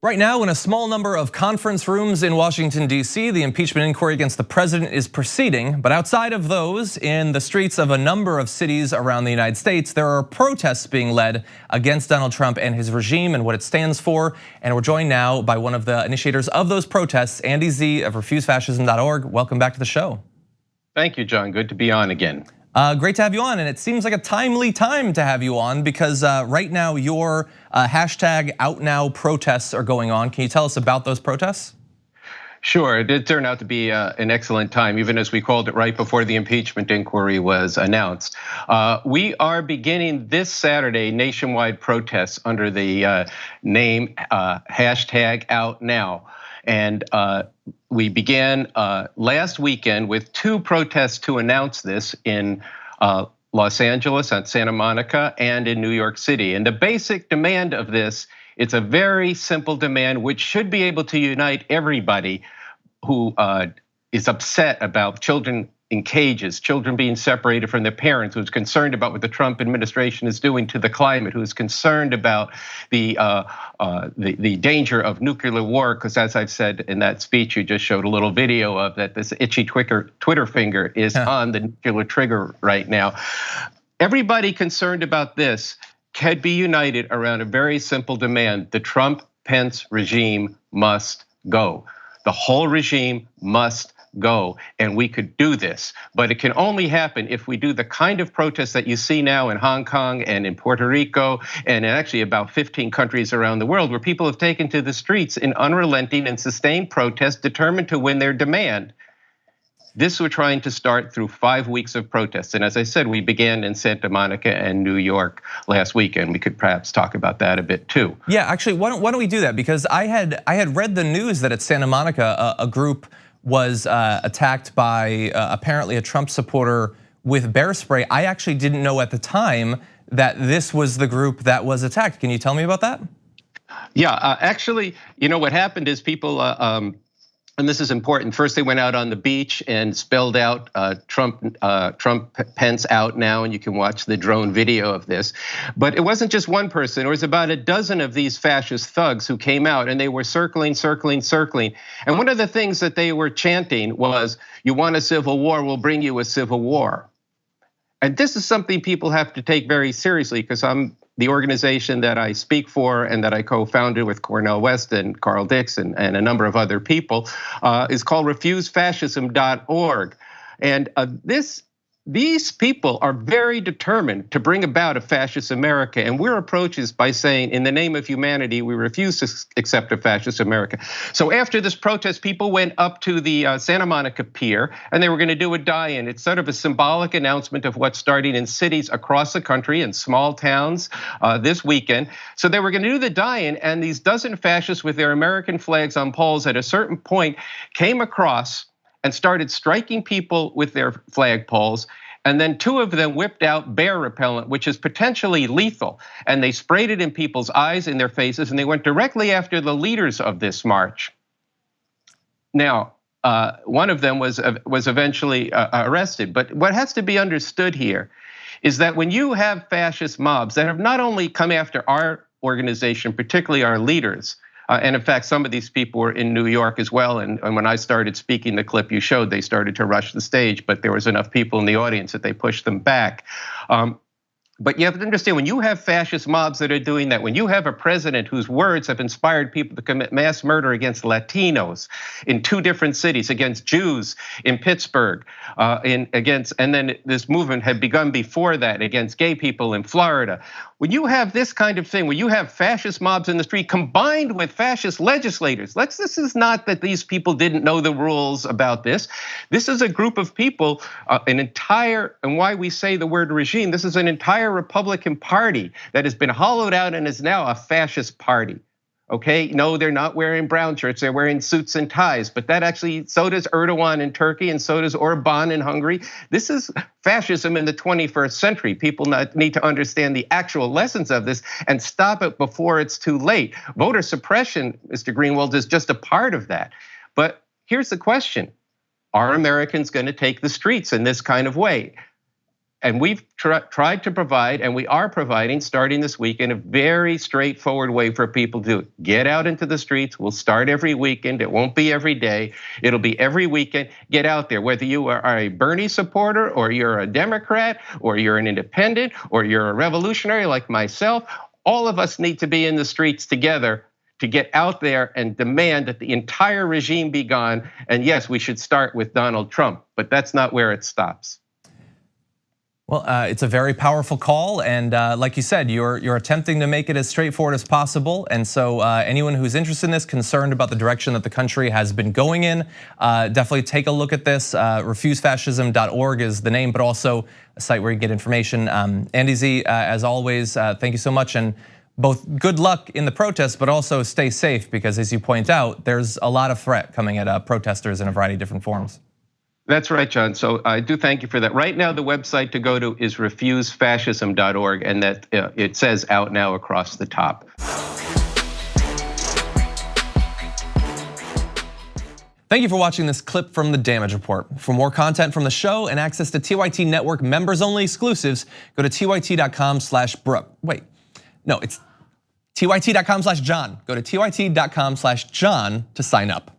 Right now, in a small number of conference rooms in Washington, D.C., the impeachment inquiry against the president is proceeding. But outside of those, in the streets of a number of cities around the United States, there are protests being led against Donald Trump and his regime and what it stands for. And we're joined now by one of the initiators of those protests, Andy Z of refusefascism.org. Welcome back to the show. Thank you, John. Good to be on again. Great to have you on, and it seems like a timely time to have you on because right now your #OutNow protests are going on. Can you tell us about those protests? Sure, it did turn out to be an excellent time, even as we called it right before the impeachment inquiry was announced. We are beginning this Saturday nationwide protests under the name #OutNow. And we began last weekend with 2 protests to announce this in Los Angeles, at Santa Monica, and in New York City. And the basic demand of this, it's a very simple demand which should be able to unite everybody who is upset about children in cages, children being separated from their parents, who's concerned about what the Trump administration is doing to the climate, who is concerned about the danger of nuclear war. Because as I've said in that speech you just showed a little video of, that this itchy Twitter finger is on the nuclear trigger right now. Everybody concerned about this can be united around a very simple demand: the Trump-Pence regime must go. The whole regime must go, and we could do this, but it can only happen if we do the kind of protests that you see now in Hong Kong and in Puerto Rico and in actually about 15 countries around the world, where people have taken to the streets in unrelenting and sustained protest, determined to win their demand. This we're trying to start through 5 weeks of protests, and as I said, we began in Santa Monica and New York last weekend. We could perhaps talk about that a bit too. Yeah, actually, why don't we do that? Because I had read the news that at Santa Monica, a group was attacked by apparently a Trump supporter with bear spray. I actually didn't know at the time that this was the group that was attacked. Can you tell me about that? Yeah, actually, you know what happened is people, and this is important. First, they went out on the beach and spelled out Trump Pence out now, and you can watch the drone video of this. But it wasn't just one person. There was about a dozen of these fascist thugs who came out, and they were circling. And one of the things that they were chanting was, "You want a civil war, we'll bring you a civil war." And this is something people have to take very seriously, because the organization that I speak for and that I co-founded with Cornel West and Carl Dix and a number of other people is called refusefascism.org. And these people are very determined to bring about a fascist America. And our approach is by saying, in the name of humanity, we refuse to accept a fascist America. So after this protest, people went up to the Santa Monica Pier and they were gonna do a die-in. It's sort of a symbolic announcement of what's starting in cities across the country and small towns this weekend. So they were gonna do the die-in, and these dozen fascists with their American flags on poles at a certain point came across and started striking people with their flagpoles. And then 2 of them whipped out bear repellent, which is potentially lethal. And they sprayed it in people's eyes, in their faces, and they went directly after the leaders of this march. Now, one of them was eventually arrested. But what has to be understood here is that when you have fascist mobs that have not only come after our organization, particularly our leaders, and in fact, some of these people were in New York as well. And when I started speaking, the clip you showed, they started to rush the stage, but there was enough people in the audience that they pushed them back. But you have to understand, when you have fascist mobs that are doing that, when you have a president whose words have inspired people to commit mass murder against Latinos in 2 different cities, against Jews in Pittsburgh, and then this movement had begun before that against gay people in Florida. When you have this kind of thing, when you have fascist mobs in the street combined with fascist legislators, this is not that these people didn't know the rules about this. This is a group of people, and why we say the word regime, this is an entire Republican Party that has been hollowed out and is now a fascist party. Okay, no, they're not wearing brown shirts, they're wearing suits and ties, but that actually, so does Erdogan in Turkey and so does Orban in Hungary. This is fascism in the 21st century. People need to understand the actual lessons of this and stop it before it's too late. Voter suppression, Mr. Greenwald, is just a part of that. But here's the question: are Americans gonna take the streets in this kind of way? and we've tried to provide, and we are providing, starting this weekend, a very straightforward way for people to get out into the streets. We'll start every weekend. It won't be every day. It'll be every weekend. Get out there, whether you are a Bernie supporter, or you're a Democrat, or you're an independent, or you're a revolutionary like myself. All of us need to be in the streets together to get out there and demand that the entire regime be gone. And yes, we should start with Donald Trump, but that's not where it stops. Well, it's a very powerful call, and like you said, you're attempting to make it as straightforward as possible. And so anyone who's interested in this, concerned about the direction that the country has been going in, definitely take a look at this. Refusefascism.org is the name, but also a site where you get information. Andy Z, as always, thank you so much, and both good luck in the protests, but also stay safe, because as you point out, there's a lot of threat coming at protesters in a variety of different forms. That's right, John. So I do thank you for that. Right now, the website to go to is refusefascism.org, and that it says out now across the top. Thank you for watching this clip from the Damage Report. For more content from the show and access to TYT Network members-only exclusives, go to tyt.com/Brooke. Wait, no, it's tyt.com/John. Go to tyt.com/John to sign up.